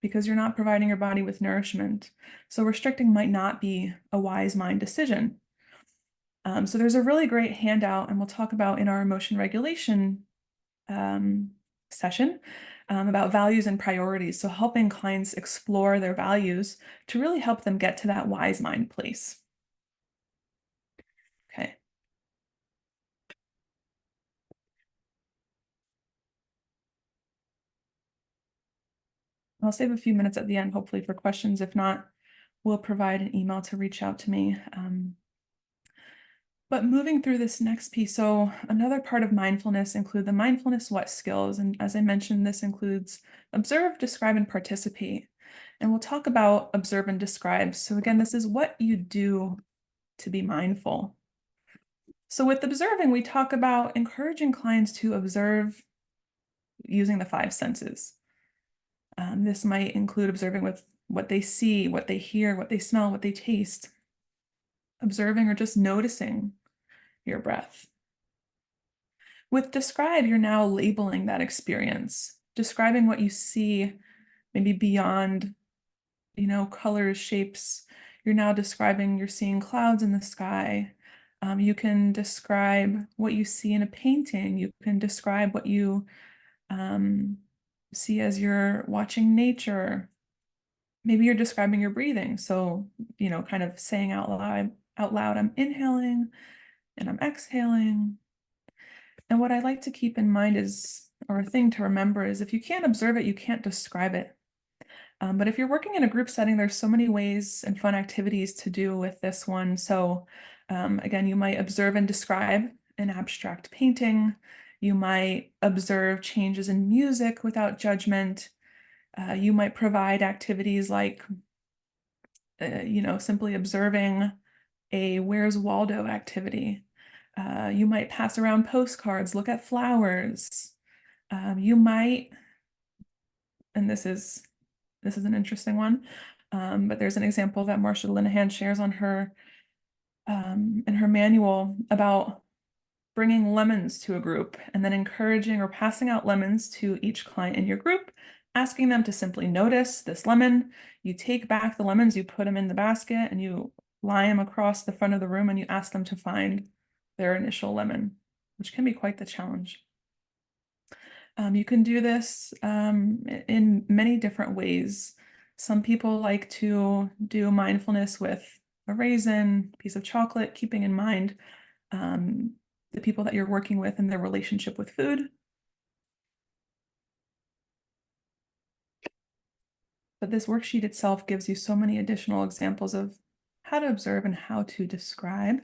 B: because you're not providing your body with nourishment. So restricting might not be a wise mind decision. So there's a really great handout, and we'll talk about in our emotion regulation session about values and priorities. So helping clients explore their values to really help them get to that wise mind place. Okay. I'll save a few minutes at the end, hopefully, for questions. If not, we'll provide an email to reach out to me. But moving through this next piece, so another part of mindfulness include the mindfulness what skills. And as I mentioned, this includes observe, describe, and participate. And we'll talk about observe and describe. So again, this is what you do to be mindful. So with observing, we talk about encouraging clients to observe using the 5 senses. This might include observing with what they see, what they hear, what they smell, what they taste. Observing or just noticing your breath. With describe, you're now labeling that experience, describing what you see, maybe beyond, colors, shapes. You're now describing, you're seeing clouds in the sky. You can describe what you see in a painting. You can describe what you see as you're watching nature. Maybe you're describing your breathing. So, kind of saying out loud, I'm inhaling and I'm exhaling. And what I like to keep in mind is, or a thing to remember is, if you can't observe it, you can't describe it. But if you're working in a group setting, there's so many ways and fun activities to do with this one. So again, you might observe and describe an abstract painting. You might observe changes in music without judgment. You might provide activities like, simply observing a Where's Waldo activity. You might pass around postcards, look at flowers. You might, and this is This is an interesting one. But there's an example that Marsha Linehan shares on her in her manual about bringing lemons to a group and then encouraging or passing out lemons to each client in your group, asking them to simply notice this lemon. You take back the lemons, you put them in the basket, and you lie them across the front of the room, and you ask them to find their initial lemon, which can be quite the challenge. You can do this in many different ways. Some people like to do mindfulness with a raisin, piece of chocolate, keeping in mind the people that you're working with and their relationship with food. But this worksheet itself gives you so many additional examples of how to observe and how to describe.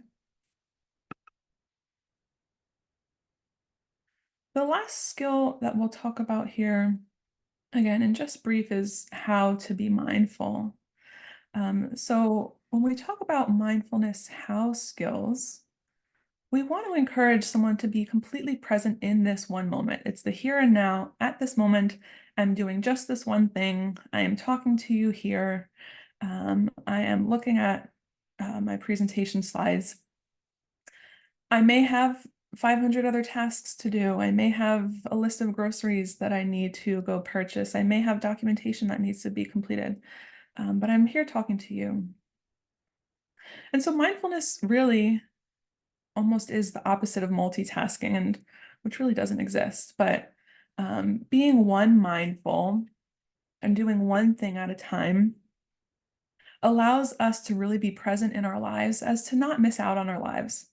B: The last skill that we'll talk about here, again, in just brief, is how to be mindful. So when we talk about mindfulness how skills, we want to encourage someone to be completely present in this one moment. It's the here and now. At this moment, I'm doing just this one thing. I am talking to you here. I am looking at my presentation slides. I may have 500 other tasks to do. I may have a list of groceries that I need to go purchase. I may have documentation that needs to be completed. But I'm here talking to you. And so mindfulness really almost is the opposite of multitasking, and which really doesn't exist. But being one mindful and doing one thing at a time allows us to really be present in our lives as to not miss out on our lives.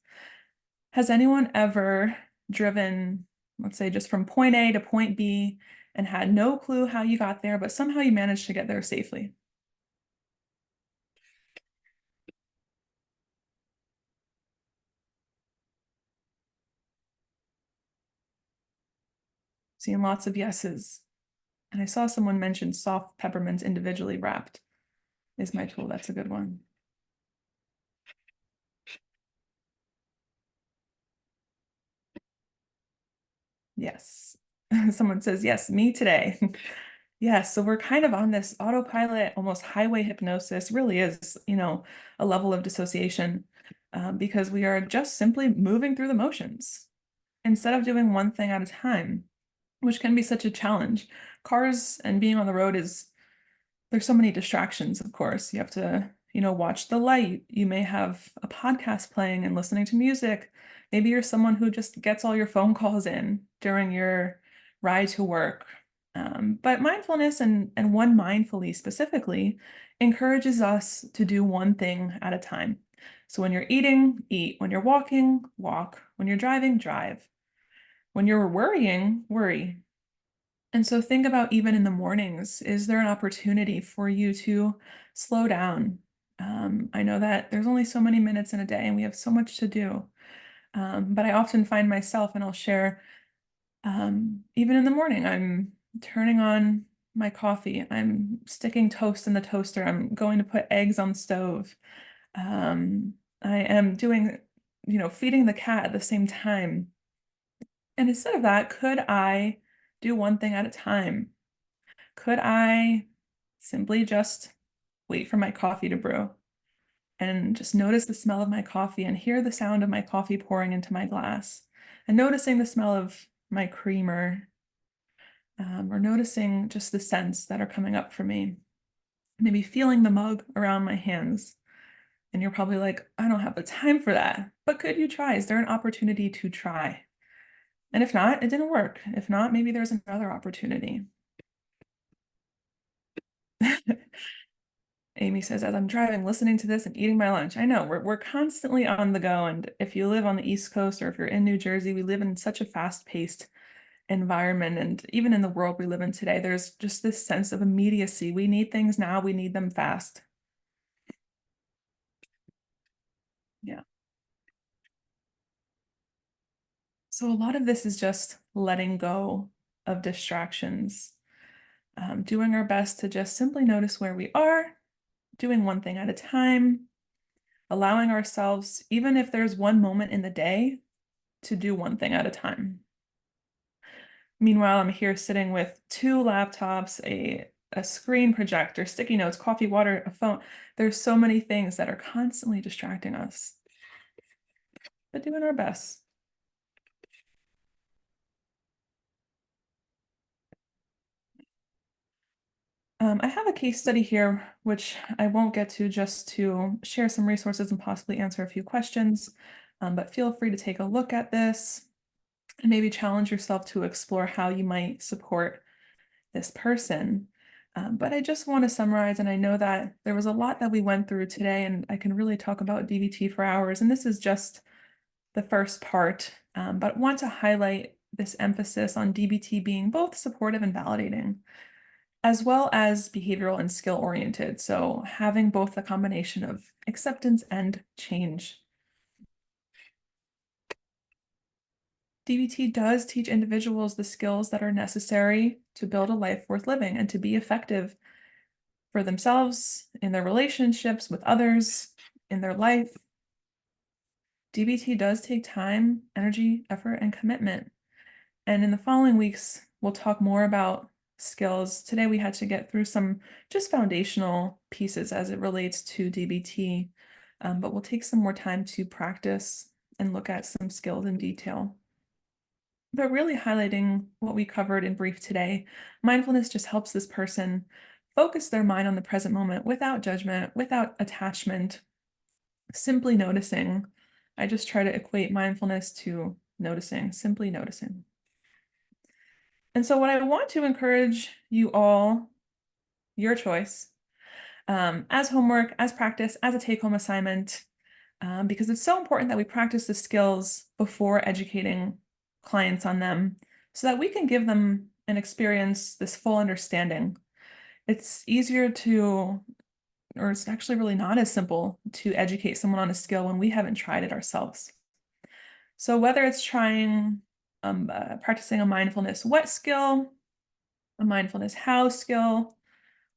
B: Has anyone ever driven, let's say, just from point A to point B and had no clue how you got there, but somehow you managed to get there safely? Seeing lots of yeses. And I saw someone mention soft peppermints individually wrapped is my tool. That's a good one. Yes. Someone says, yes, me today. Yes, so we're kind of on this autopilot, almost highway hypnosis, really is, a level of dissociation because we are just simply moving through the motions instead of doing one thing at a time, which can be such a challenge. Cars and being on the road there's so many distractions, of course. You have to, watch the light. You may have a podcast playing and listening to music. Maybe you're someone who just gets all your phone calls in during your ride to work. But mindfulness and one mindfully specifically encourages us to do one thing at a time. So when you're eating, eat. When you're walking, walk. When you're driving, drive. When you're worrying, worry. And so think about even in the mornings, is there an opportunity for you to slow down? I know that there's only so many minutes in a day and we have so much to do. But I often find myself, and I'll share, even in the morning, I'm turning on my coffee. I'm sticking toast in the toaster. I'm going to put eggs on the stove. I am doing, feeding the cat at the same time. And instead of that, could I do one thing at a time? Could I simply just wait for my coffee to brew and just notice the smell of my coffee and hear the sound of my coffee pouring into my glass and noticing the smell of my creamer or noticing just the scents that are coming up for me, maybe feeling the mug around my hands. And you're probably like, I don't have the time for that. But could you try? Is there an opportunity to try? And if not, it didn't work. If not, maybe there's another opportunity. Amy says, as I'm driving, listening to this and eating my lunch. I know we're constantly on the go. And if you live on the East Coast or if you're in New Jersey, we live in such a fast-paced environment. And even in the world we live in today, there's just this sense of immediacy. We need things now, we need them fast. Yeah. So a lot of this is just letting go of distractions, doing our best to just simply notice where we are, doing one thing at a time, allowing ourselves, even if there's one moment in the day, to do one thing at a time. Meanwhile, I'm here sitting with two laptops, a a screen projector, sticky notes, coffee, water, a phone. There's so many things that are constantly distracting us, but doing our best. I have a case study here, which I won't get to, just to share some resources and possibly answer a few questions, but feel free to take a look at this and maybe challenge yourself to explore how you might support this person. But I just want to summarize, and I know that there was a lot that we went through today, and I can really talk about DBT for hours, and this is just the first part, but want to highlight this emphasis on DBT being both supportive and validating, as well as behavioral and skill oriented. So having both a combination of acceptance and change. DBT does teach individuals the skills that are necessary to build a life worth living and to be effective for themselves, in their relationships with others, in their life. DBT does take time, energy, effort, and commitment. And in the following weeks, we'll talk more about skills. Today, we had to get through some just foundational pieces as it relates to DBT, but we'll take some more time to practice and look at some skills in detail. But really highlighting what we covered in brief today, mindfulness just helps this person focus their mind on the present moment without judgment, without attachment, simply noticing. I just try to equate mindfulness to noticing, simply noticing. And so what I want to encourage you all, your choice, as homework, as practice, as a take-home assignment, because it's so important that we practice the skills before educating clients on them so that we can give them and experience this full understanding. It's easier to, or it's actually really not as simple to educate someone on a skill when we haven't tried it ourselves. So whether it's trying, practicing a mindfulness what skill, a mindfulness how skill,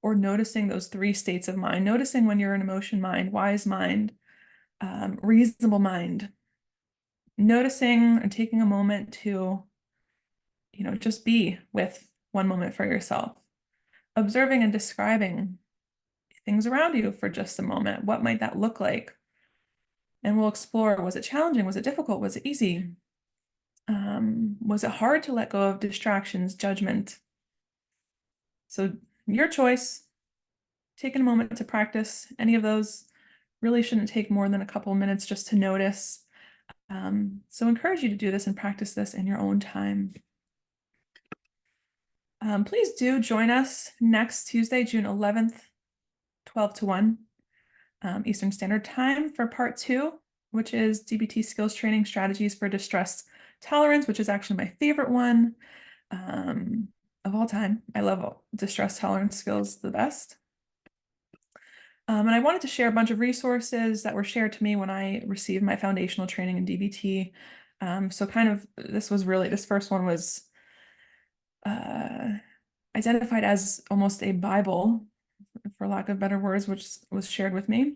B: or noticing those 3 states of mind, noticing when you're in emotion mind, wise mind, reasonable mind, noticing and taking a moment to, just be with one moment for yourself, observing and describing things around you for just a moment. What might that look like? And we'll explore, was it challenging? Was it difficult? Was it easy? Was it hard to let go of distractions, judgment? So your choice, taking a moment to practice any of those really shouldn't take more than a couple of minutes just to notice. So encourage you to do this and practice this in your own time. Please do join us next Tuesday, June 11th, 12 to 1 Eastern Standard Time for part 2, which is DBT skills training strategies for distress tolerance, which is actually my favorite one of all time. I love distress tolerance skills the best. And I wanted to share a bunch of resources that were shared to me when I received my foundational training in DBT. So kind of this first one was identified as almost a Bible, for lack of better words, which was shared with me,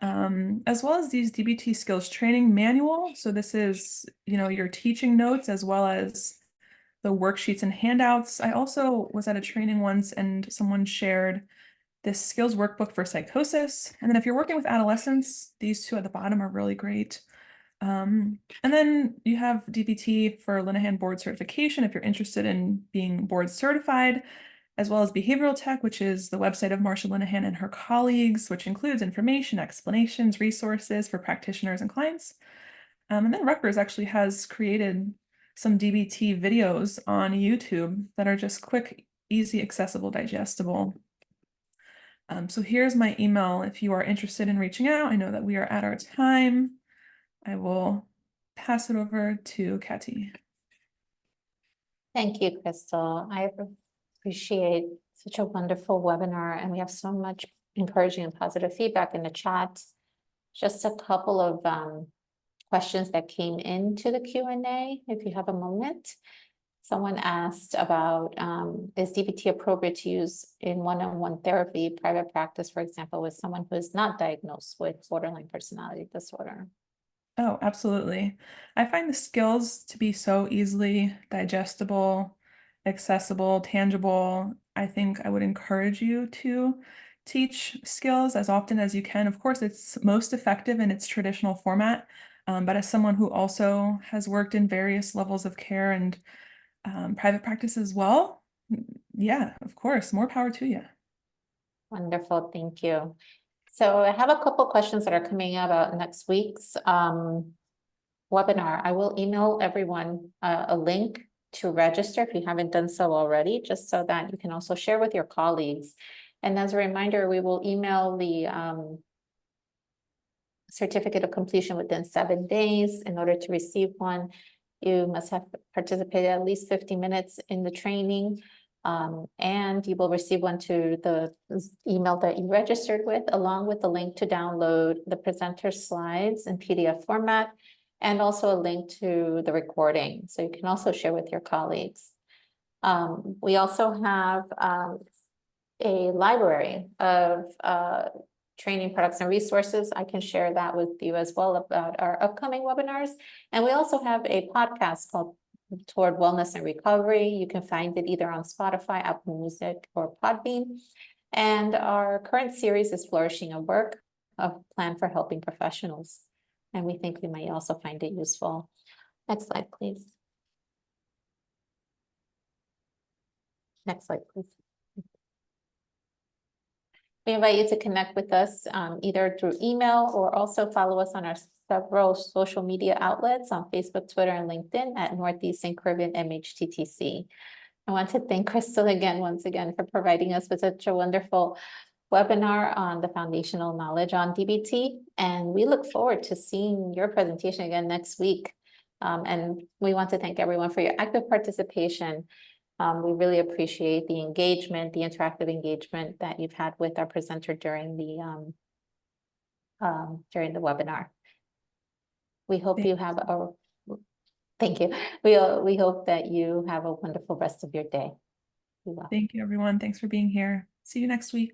B: as well as these DBT skills training manual. So this is, your teaching notes as well as the worksheets and handouts. I also was at a training once and someone shared this skills workbook for psychosis. And then if you're working with adolescents, these 2 at the bottom are really great. And then you have DBT for Linehan board certification if you're interested in being board certified, as well as behavioral tech, which is the website of Marsha Linehan and her colleagues, which includes information, explanations, resources for practitioners and clients. And then Rutgers actually has created some DBT videos on YouTube that are just quick, easy, accessible, digestible. So here's my email if you are interested in reaching out. I know that we are at our time. I will pass it over to Katy.
A: Thank you, Crystal. I appreciate such a wonderful webinar, and we have so much encouraging and positive feedback in the chat. Just a couple of questions that came into the Q&A, if you have a moment. Someone asked about, is DBT appropriate to use in one-on-one therapy, private practice, for example, with someone who is not diagnosed with borderline personality disorder?
B: Oh, absolutely. I find the skills to be so easily digestible accessible, tangible. I think I would encourage you to teach skills as often as you can. Of course, it's most effective in its traditional format, but as someone who also has worked in various levels of care and private practice as well, yeah, of course, more power to you.
A: Wonderful, thank you. So I have a couple questions that are coming about next week's webinar. I will email everyone a link to register if you haven't done so already, just so that you can also share with your colleagues. And as a reminder, we will email the certificate of completion within 7 days. In order to receive one, you must have participated at least 50 minutes in the training. And you will receive one to the email that you registered with, along with the link to download the presenter slides in PDF format, and also a link to the recording. So you can also share with your colleagues. We also have a library of training products and resources. I can share that with you as well about our upcoming webinars. And we also have a podcast called Toward Wellness and Recovery. You can find it either on Spotify, Apple Music, or Podbean. And our current series is Flourishing at Work, a plan for helping professionals. And we think we might also find it useful. Next slide, please. Next slide, please. We invite you to connect with us either through email or also follow us on our several social media outlets on Facebook, Twitter, and LinkedIn at Northeast and Caribbean MHTTC. I want to thank Crystal once again, for providing us with such a wonderful webinar on the foundational knowledge on DBT. And we look forward to seeing your presentation again next week. And we want to thank everyone for your active participation. We really appreciate the engagement, the interactive engagement that you've had with our presenter during the webinar. We hope you have a, thank you. We hope that you have a wonderful rest of your day.
B: Thank you, everyone. Thanks for being here. See you next week.